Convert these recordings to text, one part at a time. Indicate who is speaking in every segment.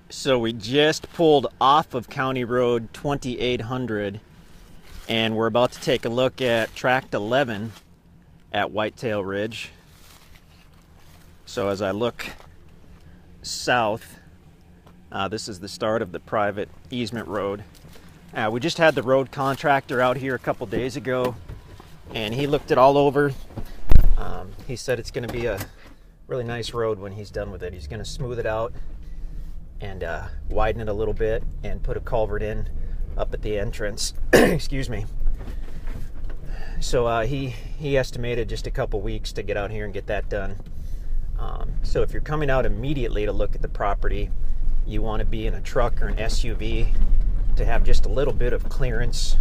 Speaker 1: So we just pulled off of County Road 2800 and we're about to take a look at Tract 11 at Whitetail Ridge. So as I look south, this is the start of the private easement road. We just had the road contractor out here a couple days ago and he looked it all over. He said it's going to be a really nice road when he's done with it. He's going to smooth it out and widen it a little bit and put a culvert in up at the entrance. Excuse me. So he estimated just a couple weeks to get out here and get that done. So if you're coming out immediately to look at the property, you want to be in a truck or an SUV to have just a little bit of clearance,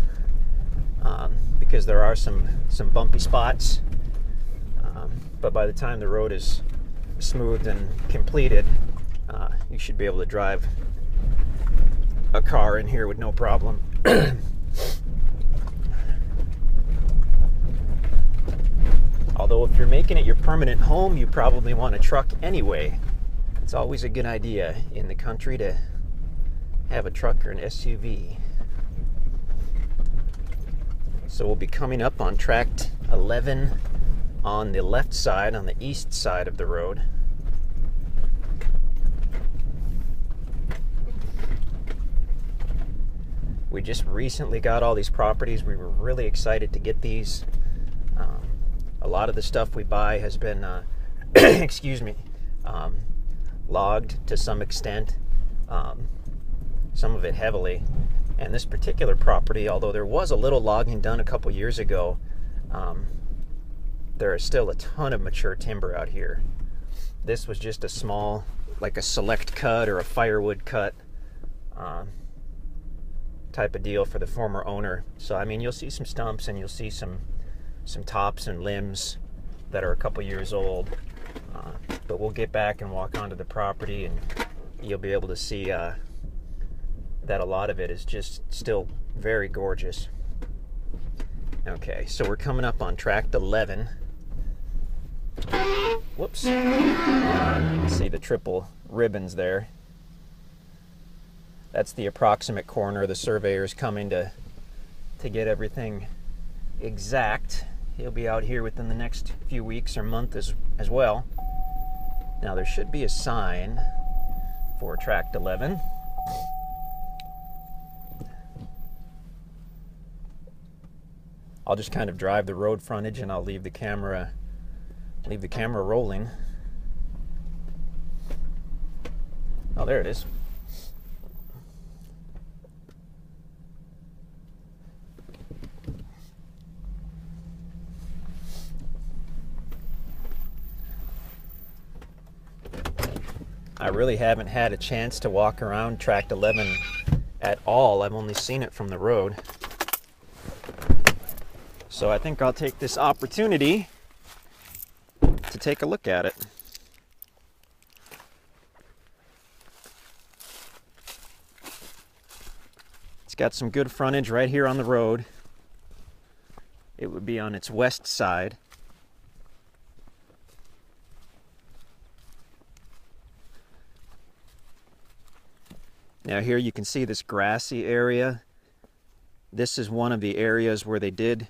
Speaker 1: because there are some bumpy spots. But by the time the road is smoothed and completed, you should be able to drive a car in here with no problem. Although if you're making it your permanent home, you probably want a truck anyway. It's always a good idea in the country to have a truck or an SUV. So we'll be coming up on Tract 11 on the left side, on the east side of the road. We just recently got all these properties. We were really excited to get these. A lot of the stuff we buy has been, excuse me, logged to some extent, some of it heavily. And this particular property, although there was a little logging done a couple years ago, there is still a ton of mature timber out here. This was just a small, like a select cut or a firewood cut type of deal for the former owner. So I mean, you'll see some stumps and you'll see some tops and limbs that are a couple years old, but we'll get back and walk onto the property and you'll be able to see that a lot of it is just still very gorgeous. Okay, so we're coming up on Tract 11. Whoops. You can see the triple ribbons there. That's the approximate corner. The surveyor's coming to get everything exact. He'll be out here within the next few weeks or month as well. Now there should be a sign for Tract 11. I'll just kind of drive the road frontage and I'll leave the camera rolling. Oh, there it is. I really haven't had a chance to walk around Tract 11 at all. I've only seen it from the road. So I think I'll take this opportunity to take a look at it. It's got some good frontage right here on the road. It would be on its west side. Now here you can see this grassy area. This is one of the areas where they did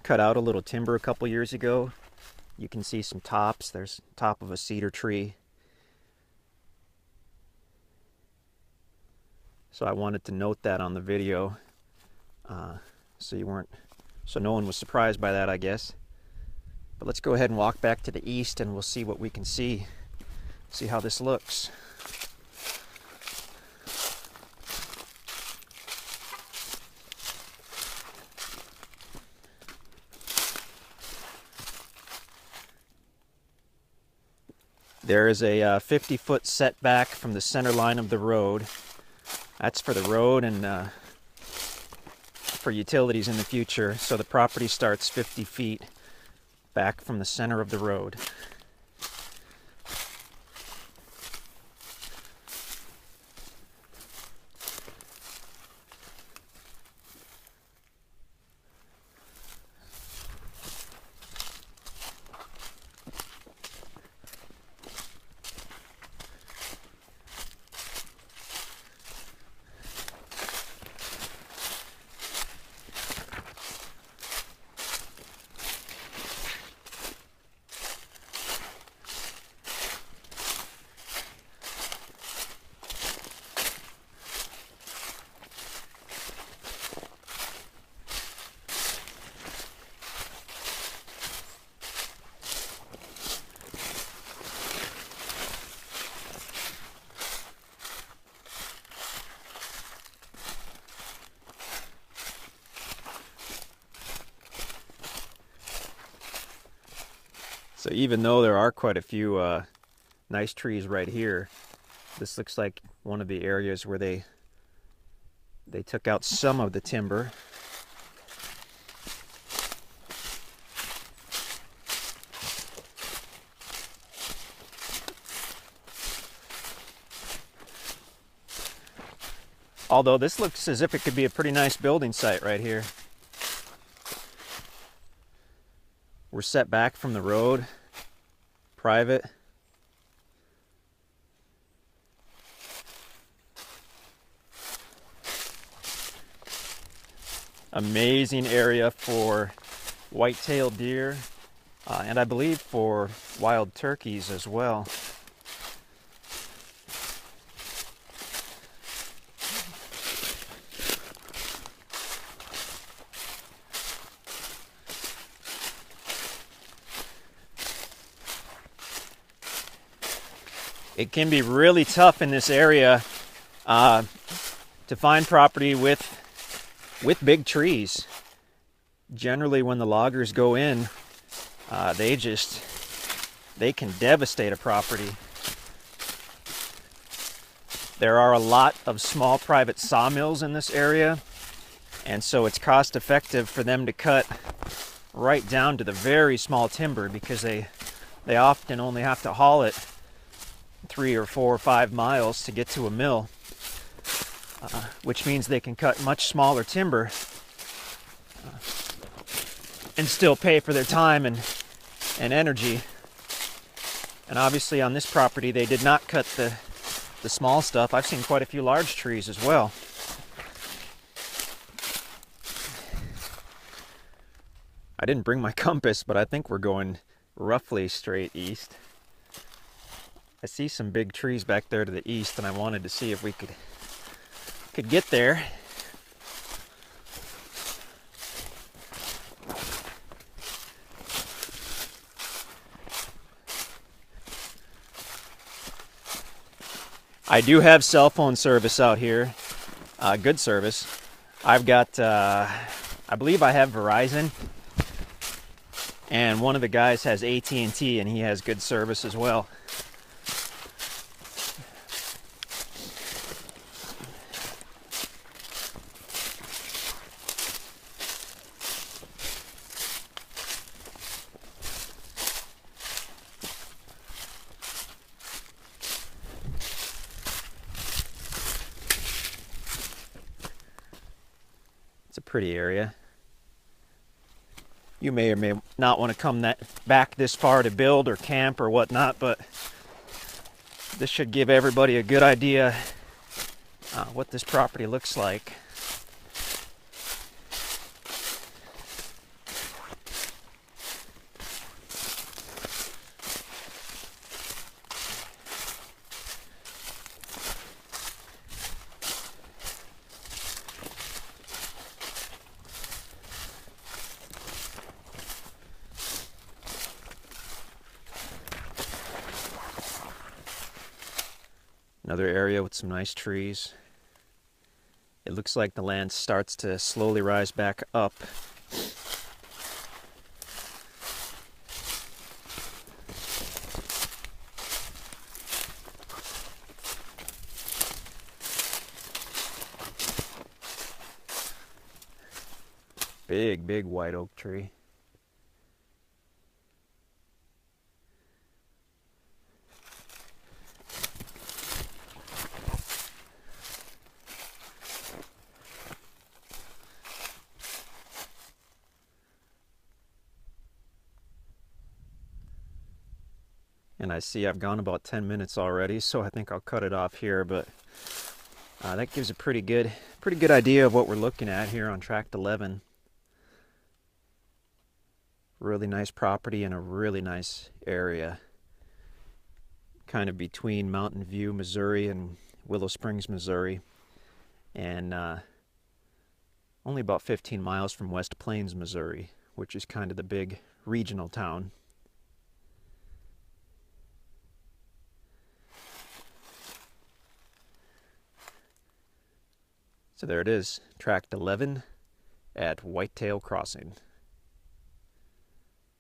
Speaker 1: cut out a little timber a couple years ago. You can see some tops. There's top of a cedar tree. So I wanted to note that on the video, so no one was surprised by that, I guess. But let's go ahead and walk back to the east and we'll see what we can see how this looks. There is a 50-foot setback from the center line of the road. That's for the road and for utilities in the future. So the property starts 50 feet back from the center of the road. So even though there are quite a few nice trees right here, this looks like one of the areas where they took out some of the timber. Although this looks as if it could be a pretty nice building site right here. We're set back from the road, private. Amazing area for whitetail deer, and I believe for wild turkeys as well. It can be really tough in this area to find property with big trees. Generally, when the loggers go in, they can devastate a property. There are a lot of small private sawmills in this area, and so it's cost effective for them to cut right down to the very small timber, because they often only have to haul it 3 or 4 or 5 miles to get to a mill, which means they can cut much smaller timber and still pay for their time and energy. And obviously on this property they did not cut the small stuff. I've seen quite a few large trees as well. I didn't bring my compass, but I think we're going roughly straight east. I see some big trees back there to the east, and I wanted to see if we could get there. I do have cell phone service out here, good service. I've got, I believe I have Verizon, and one of the guys has AT&T, and he has good service as well. It's a pretty area. You may or may not want to come back this far to build or camp or whatnot, but this should give everybody a good idea what this property looks like. Another area with some nice trees. It looks like the land starts to slowly rise back up. Big white oak tree. And I see I've gone about 10 minutes already, so I think I'll cut it off here, but that gives a pretty good idea of what we're looking at here on Tract 11. Really nice property in a really nice area, kind of between Mountain View, Missouri and Willow Springs, Missouri, and only about 15 miles from West Plains, Missouri, which is kind of the big regional town. So there it is, Tract 11 at Whitetail Crossing.